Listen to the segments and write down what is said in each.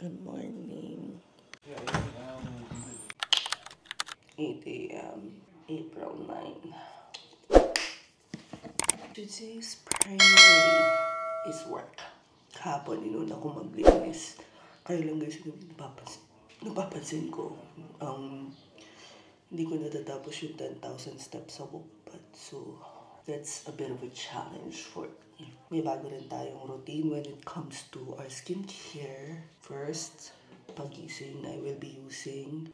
Good morning. 8 a.m. April 9. Today's priority is work. Kahapon, inuna ko maglinis. Kaya lang guys, napapansin ko, hindi ko natatapos yung 10,000 steps sa walkpad. So, that's a bit of a challenge for me. May bago rin tayong routine when it comes to our skincare. First, pagising, I will be using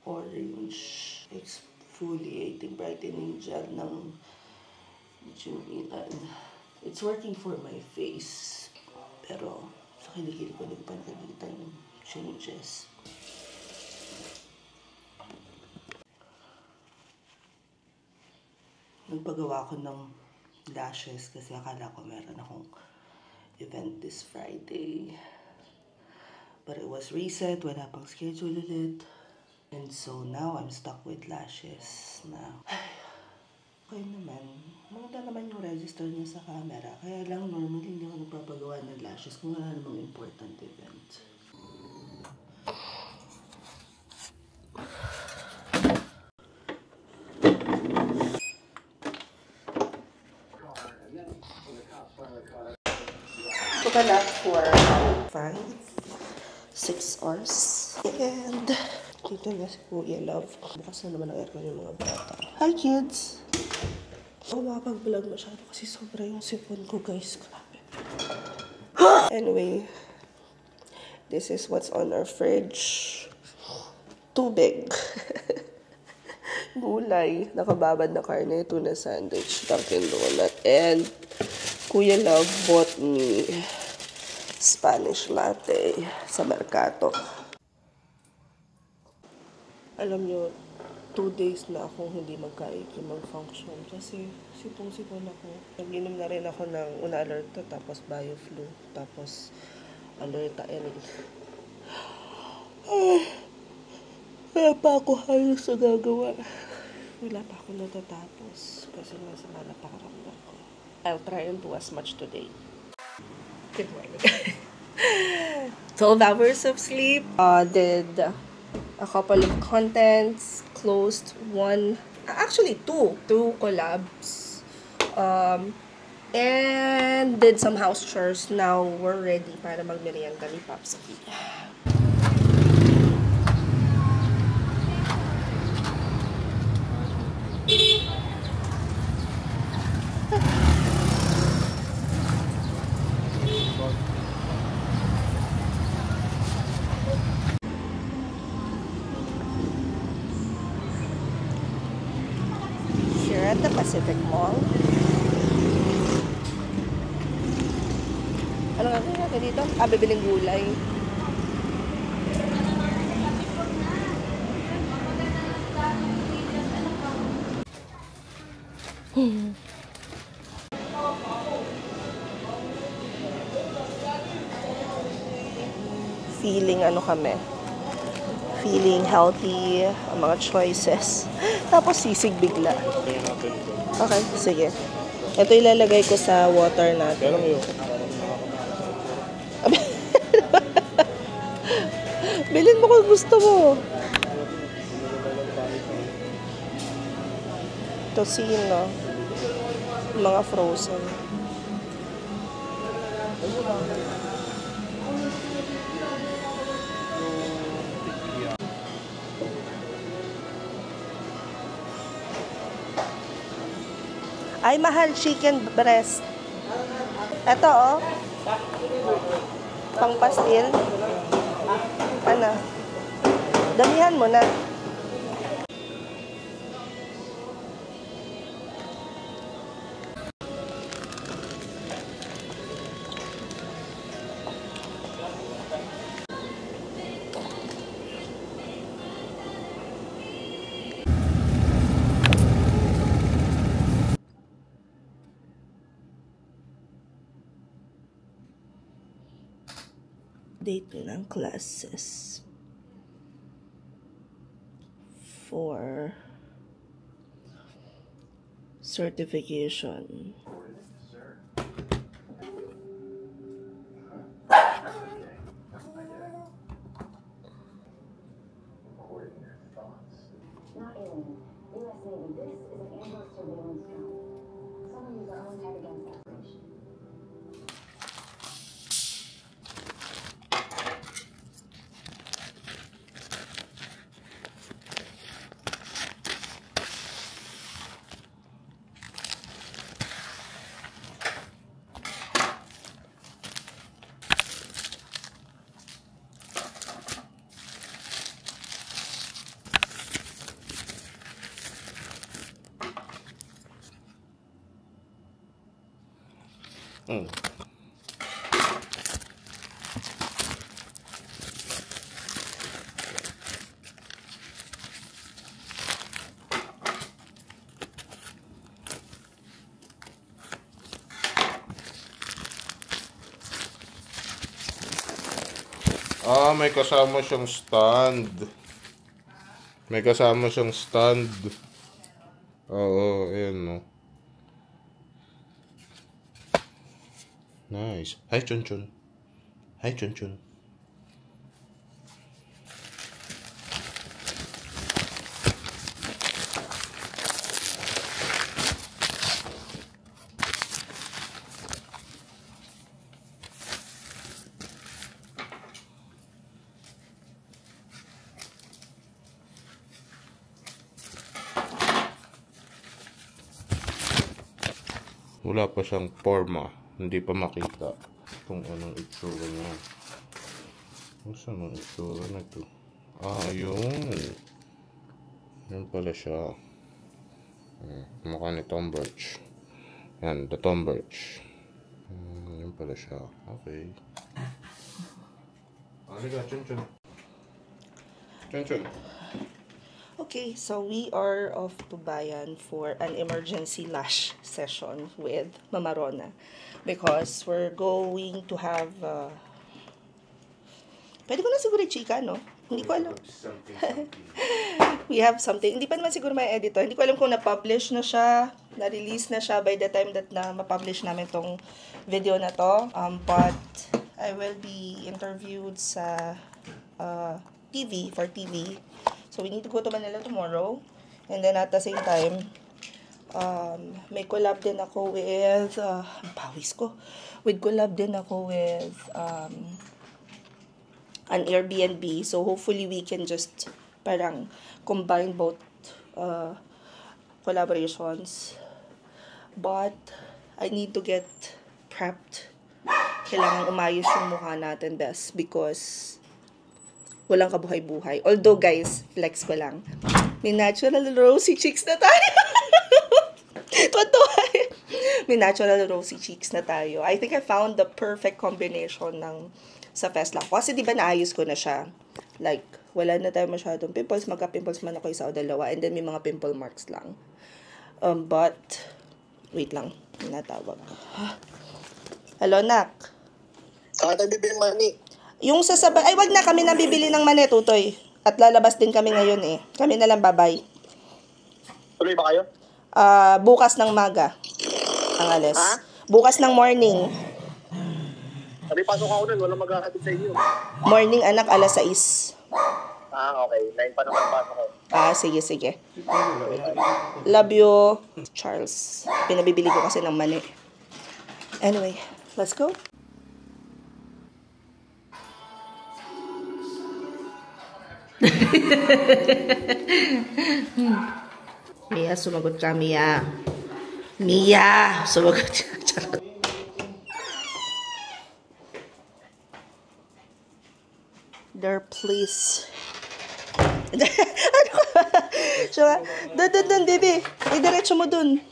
orange exfoliating brightening gel ng Jumilan. It's working for my face, pero sa kilikili ko din pa nakikita yung changes. Nagpagawa ko ng lashes kasi akala ko meron akong event this Friday. But it was reset, wala pang schedule ulit. And so now I'm stuck with lashes na okay naman. Maganda naman yung register niya sa camera. Kaya lang normally hindi ako nagpapagawa ng lashes kung wala namang important event. Took a nap for 5-6 hours. And dito na si Kuya Love. Bukas na naman ang aircon yung mga bata. Hi kids! Ako makapag-vlog masyado kasi sobra yung sipon ko guys. Grabe. Anyway, this is what's on our fridge. Tubig. Gulay. Nakababad na karne. Tuna sandwich. Dunkin' Donut. And Kuya Love bought me Spanish latte sa Mercato. Alam nyo, 2 days na akong hindi magkaiki mag-function kasi sipong-sipon ako. Nag-inom na rin ako ng Una-Alerta, tapos Bioflu, tapos Alerta L. Wala pa ako halos na gagawa. Wala pa ako natatapos kasi masama na pakaramdam ko. I'll try and do as much today. Good morning. 12 hours of sleep. Did a couple of contents, closed actually two collabs, and did some house chores. Now we're ready para magmerienda ni Popsky. At the Pacific Mall. Ano nga natin dito? Bibiling gulay. Feeling feeling healthy, ang mga choices. Tapos sisig bigla. Okay, sige. Ito ilalagay ko sa water natin. Bilhin mo kung gusto mo. Tocino. Mga frozen. Ay, mahal, chicken breast. Ito, oh. Pang pastil. Ano? Damihan mo na. Date ng classes for certification. Mm. May kasama siyang stand. May kasama siyang stand. Oo, ayan no. Nice. Hi, Chun Chun. Hi, Chun Chun. Wala pa siyang forma. Hindi pa makita kung anong itsura niya. Saan ang itsura na ito? Ayun. Yan pala siya. Mukha ni Tom Birch. Yan, the Tom Birch. Yan pala siya. Okay. Halika, Chun Chun. Chun Chun. Okay, so we are off to Bayan for an emergency lash session with Mama Rona because we're going to have pwede ko na siguro chika, no? Hindi ko alam. We have something. Hindi pa naman siguro may editor. Hindi ko alam kung na-publish na siya, na-release na siya by the time that na ma-publish namin tong video na to. But I will be interviewed sa TV, for TV. So we need to go to Manila tomorrow. And then at the same time, may collab din ako with, pawis ko. With collab din ako with an Airbnb. So hopefully we can just parang combine both collaborations. But I need to get prepped. Kailangan umayos yung mukha natin best because walang kabuhay-buhay. Although, guys, flex ko lang. May natural rosy cheeks na tayo. Totoo. May natural rosy cheeks na tayo. I think I found the perfect combination ng sa Fest lang. Kasi di ba naayos ko na siya. Like, wala na tayo masyadong pimples. Magka-pimples man ako isa o dalawa. And then may mga pimple marks lang. But, wait lang. May natawag. Hello, Nak. Kata bibili money. Yung sasabay, ay wag na kami nang bibili ng mani, Tutoy. At lalabas din kami ngayon eh. Kami na lang babay. Tuloy ba kayo? Bukas ng maga. Ang alis. Ha? Bukas ng morning. Sabi pasok ako nun, walang magkakatid sa inyo. Morning anak, alas 6. Okay. 9 pa naman pasok ko. Sige, sige. Love you, Charles. Pinabibili ko kasi ng mani. Anyway, let's go. Mia, sumagot ka, Mia. Mia, sumagot ka. Charot. There, please. Ano ka? Siya, dun, baby. Idiretso mo dun.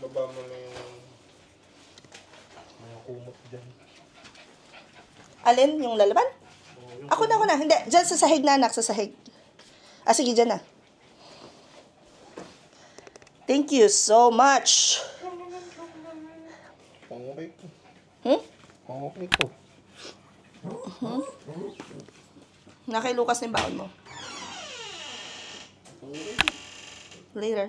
Nababa mo na yung mga kumot dyan. Alin? Yung lalaban? Ako na. Hindi, dyan sa sahig na, anak. Sa sahig. Sige, dyan na. Thank you so much. Pangukay ko. Pangukay ko. Na kay Lucas na yung baon mo. Later.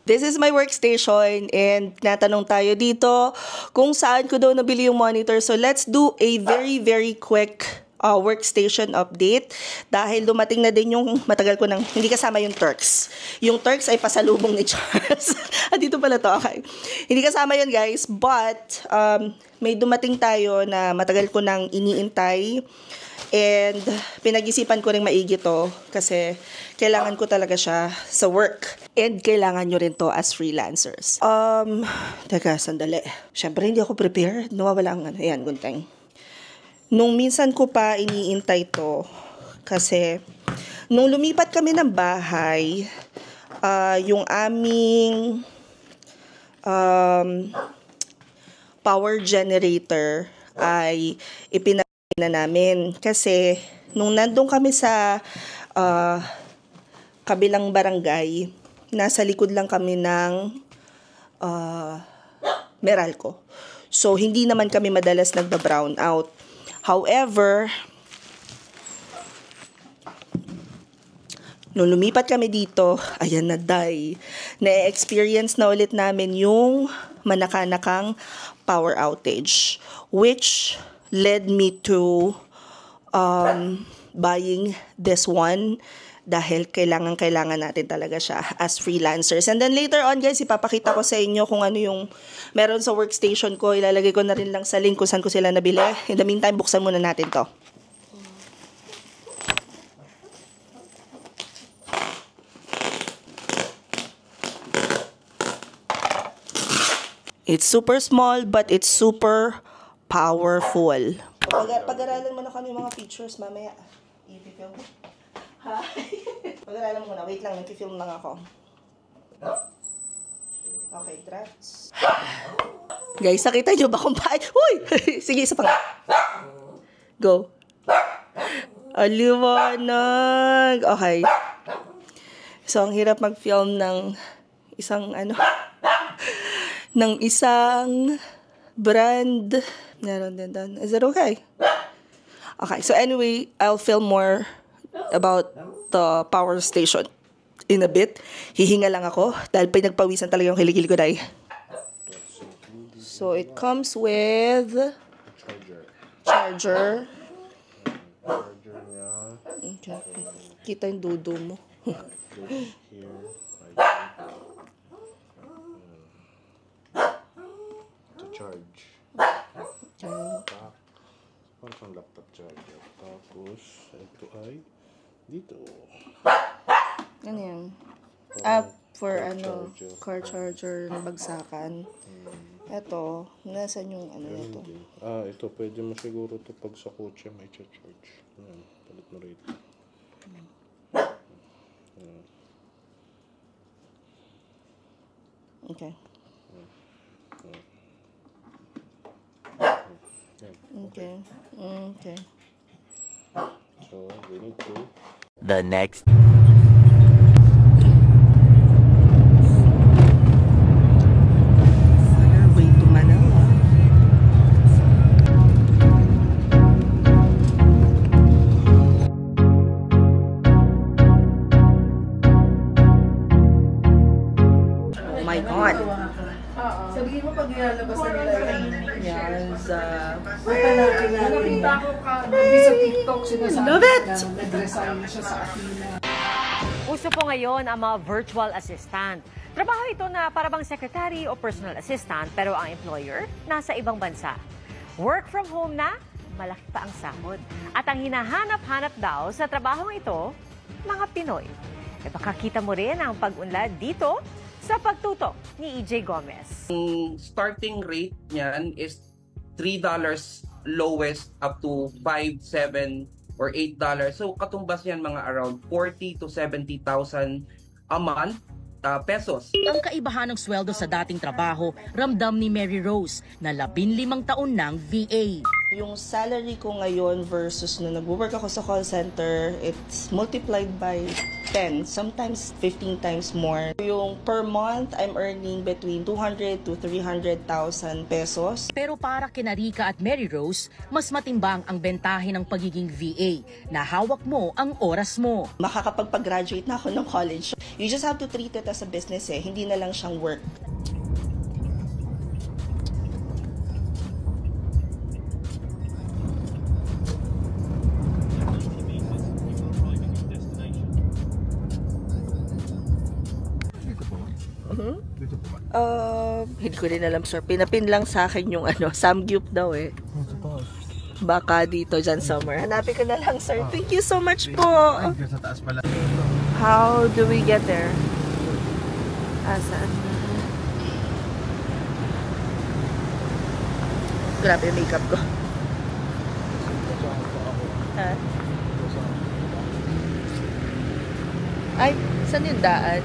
This is my workstation and natanong tayo dito kung saan ko daw nabili yung monitor. So let's do a very, very quick workstation update dahil dumating na din yung matagal ko nang hindi kasama yung Turks. Yung Turks ay pasalubong ni Charles. Dito pala to, okay. Hindi kasama yun, guys, but may dumating tayo na matagal ko nang iniintay and pinag-isipan ko ring maigi to kasi kailangan ko talaga siya sa work and kailangan nyo rin to as freelancers. Teka, sandali. Siyempre hindi ako prepared. Nawawala ang ano. Ayan, gunteng. Nung minsan ko pa iniintay to kasi nung lumipat kami ng bahay, yung aming power generator ay ipinamigay na namin. Kasi nung nandun kami sa kabilang barangay, nasa likod lang kami ng Meralco. So, hindi naman kami madalas nagba-brown out. However, nung lumipat kami dito, ayan na, na-experience na ulit namin yung manakanakang power outage, which led me to buying this one dahil kailangan natin talaga siya as freelancers. And then later on, guys, ipapakita ko sa inyo kung ano yung meron sa workstation ko. Ilalagay ko na rin lang sa link kung saan ko sila nabili. In the meantime, buksan muna natin to. It's super small, but it's super powerful. Pag-aralan mo na kami mga features mamaya. I-film mo? Hi! Pag-aralan mo na. Wait lang, nag-film lang ako. Okay, drafts. Guys, nakita nyo ba kung paano? Uy! Sige, isa pa nga. Go. Aliwanag. Okay. So, ang hirap mag-film ng isang ng isang brand. Meron din doon. Is it okay? Okay, so anyway, I'll film more about the power station in a bit. Hihinga lang ako dahil pinagpawisan talaga yung kilikili ko, dahil. So, it comes with charger. Okay. Kita yung dudo mo. To charge. Parang laptop charger. Tapos, ito ay dito. Ano yan? For car charger na bagsakan. Ito, nasan yung nito? Ito, pwede mo siguro ito pag sa kotse may charge. Ayan, palit mo rito. Okay. Okay. Okay. So, we need to... The next. Way to Manila. Oh my God. Sabihin mo pag nilalabas na nila Yes. nakita ko sa TikTok sinasabi Love it! na nag-resign siya sa Athena. Uso po ngayon ang mga virtual assistant. Trabaho ito na parabang secretary o personal assistant pero ang employer nasa ibang bansa. Work from home na, malaki pa ang sahod. At ang hinahanap-hanap daw sa trabahong ito, mga Pinoy. E baka kita mo rin ang pag-unlad dito sa pagtutok ni EJ Gomez. Ang starting rate niyan is $3 lowest up to $5, $7, or $8. So katumbas niyan mga around 40 to 70,000 a month pesos. Ang kaibahan ng sweldo sa dating trabaho, ramdam ni Mary Rose na 15 taon ng VA. Yung salary ko ngayon versus nung nag-work ako sa call center, it's multiplied by 10, sometimes 15 times more. Yung per month, I'm earning between 200 to 300,000 pesos. Pero para kina Rica at Mary Rose, mas matimbang ang bentahe ng pagiging VA na hawak mo ang oras mo. Makakapagpag-graduate na ako ng college. You just have to treat it as a business hindi na lang siyang work. Hindi ko rin alam, sir. Pinapin lang sa akin yung Samgyup daw Baka dito dyan somewhere. Hanapin ko na lang, sir. Thank you so much po. How do we get there? Saan? Grabe yung makeup ko. Ay, saan yung daan?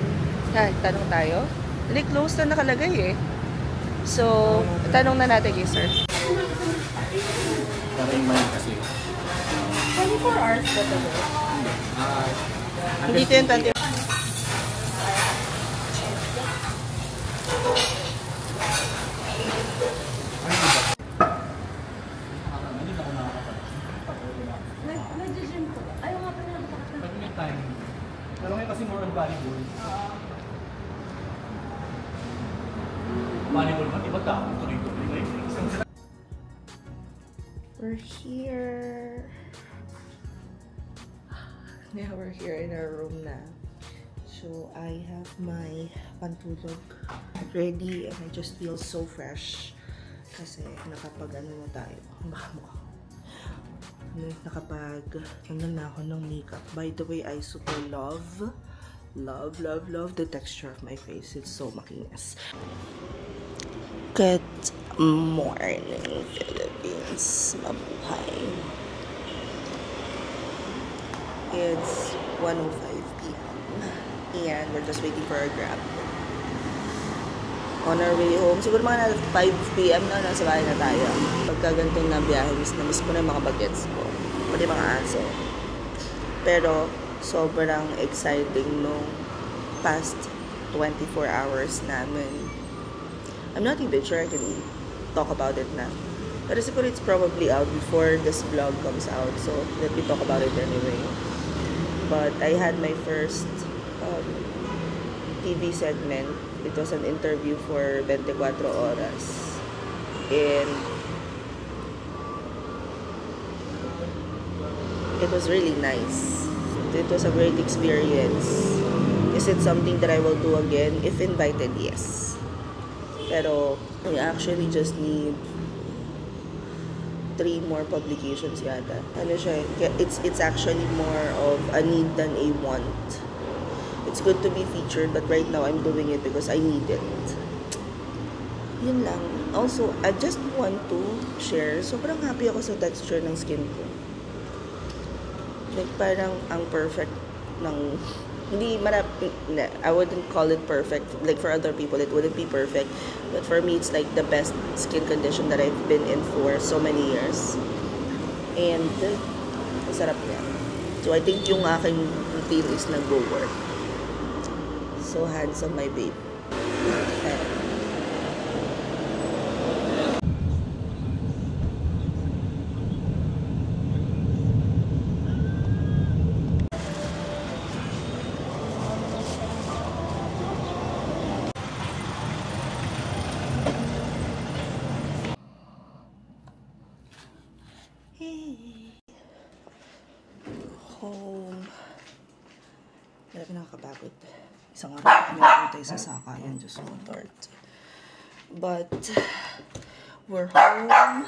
Tanong tayo? Close na nakalagay So, tanong na natin kay sir. Para yung mind kasi. 24 hours ba ito? Hindi ito yung 24. Pero ngayon kasi more on volleyball. Volleyball man, iba tao. Tuloy-tuloy ngayon. We're here. Yeah, we're here in our room na. So, I have my pantulog ready and I just feel so fresh. Kasi nakapag-ano na tayo. Baka mukha. Nakapag-ano na ako ng makeup. By the way, I super love the texture of my face. It's so makinis. Good morning, Philippines. Mabuhay. It's 1:05 p.m. and we're just waiting for our Grab. On our way home, siguro mga 5 p.m. na nasa bahay na tayo. Pagka ganitong na biyahe, miss ko na yung mga bagets ko. Pati mga aso. Pero, sobrang exciting nung past 24 hours namin. I'm not even sure I can talk about it na. Pero siguro it's probably out before this vlog comes out. So, let me talk about it anyway. But I had my first TV segment. It was an interview for 24 Oras. And it was really nice. It was a great experience. Is it something that I will do again? If invited, yes. Pero I actually just need 3 more publications yata. Ano siya, it's actually more of a need than a want. It's good to be featured, but right now I'm doing it because I need it. Yun lang. Also, I just want to share, sobrang happy ako sa texture ng skin ko. Like, parang ang perfect ng, I wouldn't call it perfect. Like, for other people, it wouldn't be perfect. But for me, it's like the best skin condition that I've been in for so many years. And, masarap niya. So, I think yung aking routine is nag-go-work. So handsome, my babe. Hey. Home. Wala ka nakakapagod. Isang araw ko pinagpuntay sa Sakayan, Diyos mo, Lord. But, we're home.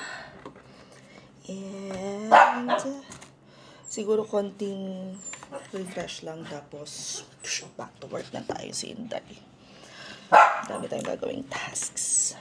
And, siguro konting refresh lang. Tapos, back to work na tayo si Inday. Dami tayong gagawing tasks.